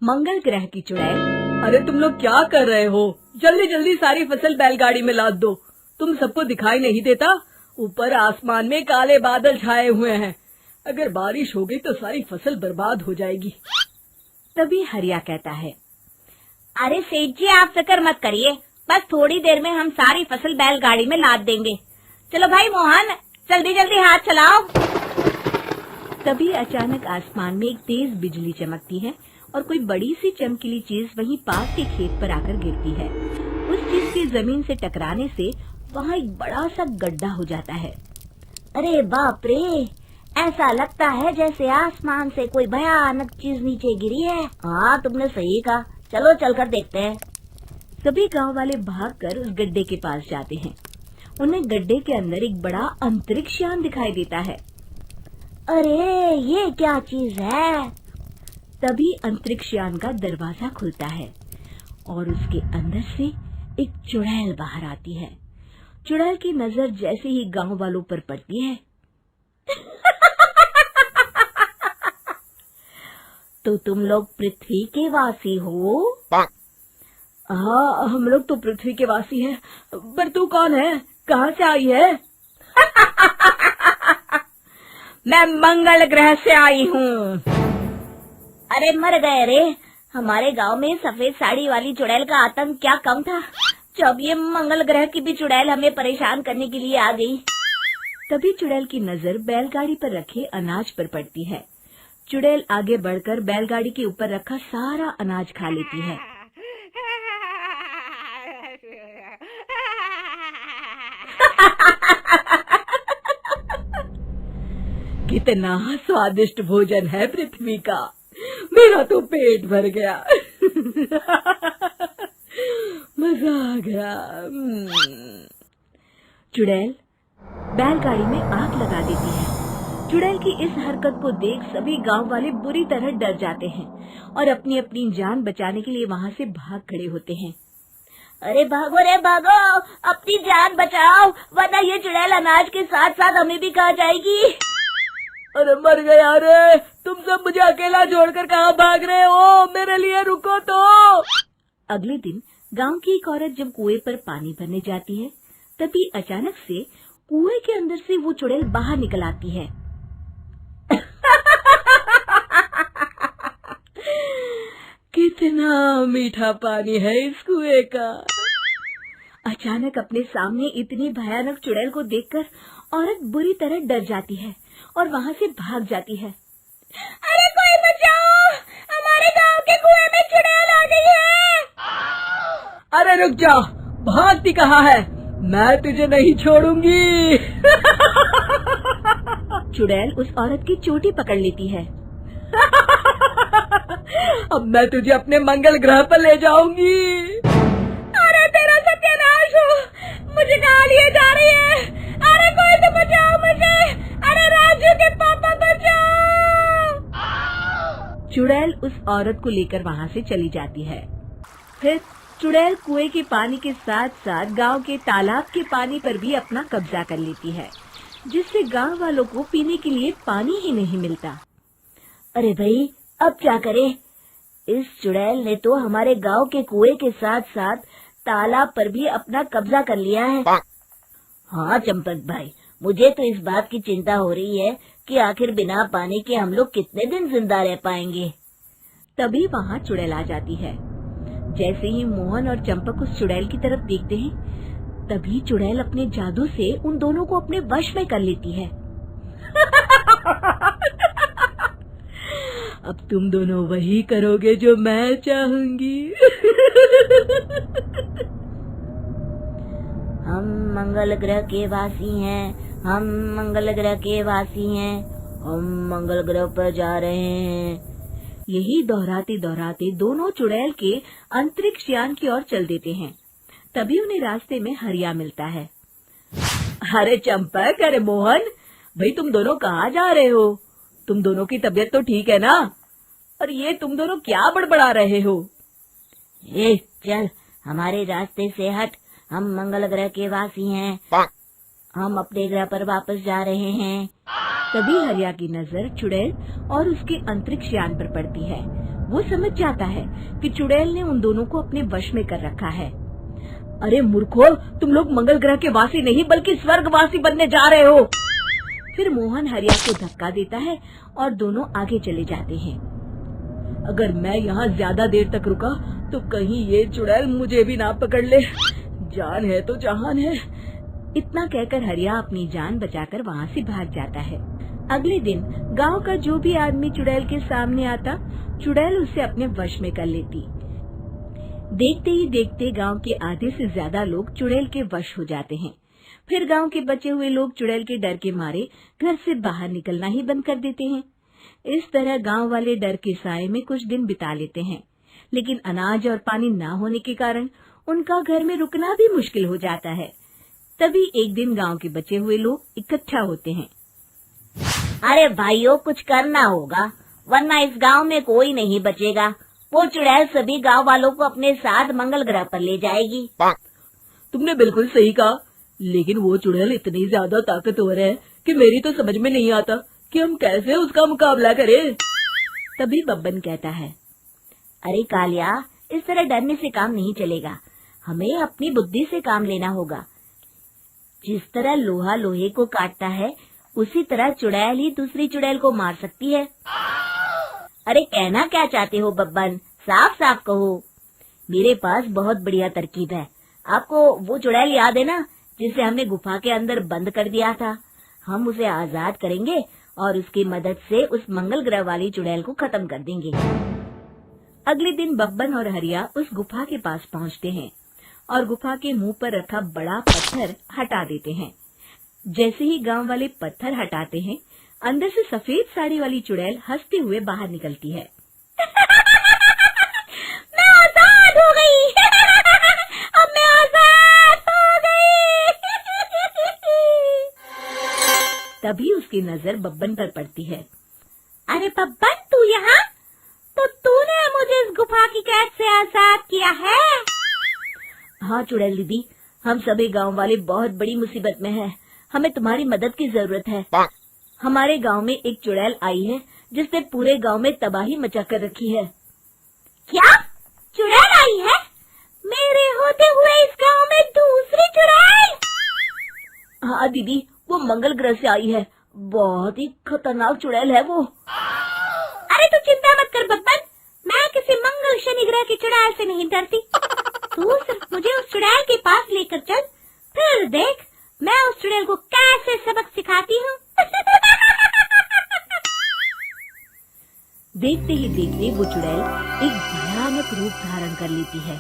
मंगल ग्रह की चुड़ैल। अरे तुम लोग क्या कर रहे हो? जल्दी जल्दी सारी फसल बैलगाड़ी में लाद दो। तुम सबको दिखाई नहीं देता? ऊपर आसमान में काले बादल छाए हुए हैं। अगर बारिश हो गई तो सारी फसल बर्बाद हो जाएगी। तभी हरिया कहता है, अरे सेठ जी आप फिक्र मत करिए, बस थोड़ी देर में हम सारी फसल बैलगाड़ी में लाद देंगे। चलो भाई मोहन, जल्दी जल्दी हाथ चलाओ। तभी अचानक आसमान में एक तेज बिजली चमकती है और कोई बड़ी सी चमकीली चीज वहीं पास के खेत पर आकर गिरती है। उस चीज के जमीन से टकराने से वहाँ एक बड़ा सा गड्ढा हो जाता है। अरे बाप रे, ऐसा लगता है जैसे आसमान से कोई भयानक चीज नीचे गिरी है। हाँ तुमने सही कहा, चलो चलकर देखते हैं। सभी गांव वाले भागकर उस गड्ढे के पास जाते हैं। उन्हें गड्ढे के अंदर एक बड़ा अंतरिक्ष यान दिखाई देता है। अरे ये क्या चीज है? तभी अंतरिक्ष यान का दरवाजा खुलता है और उसके अंदर से एक चुड़ैल बाहर आती है। चुड़ैल की नजर जैसे ही गांव वालों पर पड़ती है तो तुम लोग पृथ्वी के वासी हो? हाँ, हम लोग तो पृथ्वी के वासी हैं। पर तू कौन है? कहाँ से आई है? मैं मंगल ग्रह से आई हूँ। अरे मर गए रे, हमारे गांव में सफेद साड़ी वाली चुड़ैल का आतंक क्या कम था, जब ये मंगल ग्रह की भी चुड़ैल हमें परेशान करने के लिए आ गई। तभी चुड़ैल की नजर बैलगाड़ी पर रखे अनाज पर पड़ती है। चुड़ैल आगे बढ़कर बैलगाड़ी के ऊपर रखा सारा अनाज खा लेती है। कितना स्वादिष्ट भोजन है पृथ्वी का, मेरा तो पेट भर गया। मजा आ गया। चुड़ैल बैलगाड़ी में आग लगा देती है। चुड़ैल की इस हरकत को देख सभी गांव वाले बुरी तरह डर जाते हैं और अपनी अपनी जान बचाने के लिए वहां से भाग खड़े होते हैं। अरे भागो रे भागो, अपनी जान बचाओ, वरना ये चुड़ैल अनाज के साथ साथ हमें भी खा जाएगी। अरे मर गया रे, तुम सब मुझे अकेला छोड़कर कहाँ भाग रहे हो? मेरे लिए रुको तो। अगले दिन गांव की एक औरत जब कुएं पर पानी भरने जाती है, तभी अचानक से कुएं के अंदर से वो चुड़ैल बाहर निकल आती है। कितना मीठा पानी है इस कुएं का। अचानक अपने सामने इतनी भयानक चुड़ैल को देखकर औरत बुरी तरह डर जाती है और वहाँ से भाग जाती है। अरे कोई बचाओ, हमारे गांव के कुएं में चुड़ैल आ गई है। अरे रुक जा, भागती कहाँ है? मैं तुझे नहीं छोड़ूंगी। चुड़ैल उस औरत की चोटी पकड़ लेती है। अब मैं तुझे अपने मंगल ग्रह पर ले जाऊंगी। अरे तेरा सत्यानाश हो, मुझे कहाँ लिए जा रही है? अरे कोई तो बचाओ मुझे, अरे राजू के पापा बचाओ। चुड़ैल उस औरत को लेकर वहाँ से चली जाती है। फिर चुड़ैल कुएं के पानी के साथ साथ गांव के तालाब के पानी पर भी अपना कब्जा कर लेती है, जिससे गांव वालों को पीने के लिए पानी ही नहीं मिलता। अरे भाई, अब क्या करें? इस चुड़ैल ने तो हमारे गांव के कुएं के साथ साथ तालाब पर भी अपना कब्जा कर लिया है। हाँ चंपक भाई, मुझे तो इस बात की चिंता हो रही है कि आखिर बिना पानी के हम लोग कितने दिन जिंदा रह पाएंगे। तभी वहाँ चुड़ैल आ जाती है। जैसे ही मोहन और चंपक उस चुड़ैल की तरफ देखते हैं, तभी चुड़ैल अपने जादू से उन दोनों को अपने वश में कर लेती है। अब तुम दोनों वही करोगे जो मैं चाहूंगी। हम मंगल ग्रह के वासी हैं, हम मंगल ग्रह के वासी हैं, हम मंगल ग्रह पर जा रहे हैं। यही दोहराते दोहराते दोनों चुड़ैल के अंतरिक्ष यान की ओर चल देते हैं। तभी उन्हें रास्ते में हरिया मिलता है। अरे चंपक, अरे मोहन, भाई तुम दोनों कहाँ जा रहे हो? तुम दोनों की तबीयत तो ठीक है ना? और ये तुम दोनों क्या बड़बड़ा रहे हो? ए चल, हमारे रास्ते से हट, हम मंगल ग्रह के वासी हैं, हम अपने ग्रह पर वापस जा रहे हैं। तभी हरिया की नजर चुड़ैल और उसके अंतरिक्ष यान पर पड़ती है। वो समझ जाता है कि चुड़ैल ने उन दोनों को अपने वश में कर रखा है। अरे मूर्खों, तुम लोग मंगल ग्रह के वासी नहीं बल्कि स्वर्गवासी बनने जा रहे हो। फिर मोहन हरिया को धक्का देता है और दोनों आगे चले जाते हैं। अगर मैं यहाँ ज्यादा देर तक रुका तो कहीं ये चुड़ैल मुझे भी ना पकड़ ले। जान है तो जहान है। इतना कहकर हरिया अपनी जान बचाकर वहाँ से भाग जाता है। अगले दिन गांव का जो भी आदमी चुड़ैल के सामने आता, चुड़ैल उसे अपने वश में कर लेती। देखते ही देखते गांव के आधे से ज्यादा लोग चुड़ैल के वश हो जाते हैं। फिर गांव के बचे हुए लोग चुड़ैल के डर के मारे घर से बाहर निकलना ही बंद कर देते हैं। इस तरह गांव वाले डर के साए में कुछ दिन बिता लेते हैं, लेकिन अनाज और पानी न होने के कारण उनका घर में रुकना भी मुश्किल हो जाता है। तभी एक दिन गांव के बचे हुए लोग इकट्ठा होते हैं। अरे भाइयों, कुछ करना होगा वरना इस गांव में कोई नहीं बचेगा। वो चुड़ैल सभी गांव वालों को अपने साथ मंगल ग्रह पर ले जाएगी। तुमने बिल्कुल सही कहा, लेकिन वो चुड़ैल इतनी ज्यादा ताकतवर है कि मेरी तो समझ में नहीं आता कि हम कैसे उसका मुकाबला करें। तभी बब्बन कहता है, अरे कालिया, इस तरह डरने से काम नहीं चलेगा। हमें अपनी बुद्धि से काम लेना होगा। जिस तरह लोहा लोहे को काटता है, उसी तरह चुड़ैल ही दूसरी चुड़ैल को मार सकती है। अरे कहना क्या चाहते हो बब्बन, साफ साफ कहो। मेरे पास बहुत बढ़िया तरकीब है। आपको वो चुड़ैल याद है ना, जिसे हमने गुफा के अंदर बंद कर दिया था? हम उसे आजाद करेंगे और उसकी मदद से उस मंगल ग्रह वाली चुड़ैल को खत्म कर देंगे। अगले दिन बब्बन और हरिया उस गुफा के पास पहुंचते हैं और गुफा के मुंह पर रखा बड़ा पत्थर हटा देते हैं। जैसे ही गांव वाले पत्थर हटाते हैं, अंदर से सफेद साड़ी वाली चुड़ैल हंसते हुए बाहर निकलती है। मैं आजाद हो गई। अब मैं आजाद हो गई। तभी उसकी नजर बब्बन पर पड़ती है। अरे बब्बन, तू यहाँ? तो तूने मुझे इस गुफा की कैद से आजाद किया है? हाँ चुड़ैल दीदी, हम सभी गांव वाले बहुत बड़ी मुसीबत में हैं। हमें तुम्हारी मदद की जरूरत है। हमारे गांव में एक चुड़ैल आई है जिसने पूरे गांव में तबाही मचा कर रखी है। क्या? चुड़ैल आई है? मेरे होते हुए इस गांव में दूसरी चुड़ैल? हाँ दीदी, वो मंगल ग्रह से आई है। बहुत ही खतरनाक चुड़ैल है वो। अरे तू चिंता मत कर बब्बन, मैं किसी मंगल शनि ग्रह की चुड़ैल से नहीं डरती। तू सिर्फ मुझे उस चुड़ैल के पास लेकर चल, फिर देख मैं उस चुड़ैल को कैसे सबक सिखाती हूँ। देखते ही देखते वो चुड़ैल एक भयानक रूप धारण कर लेती है।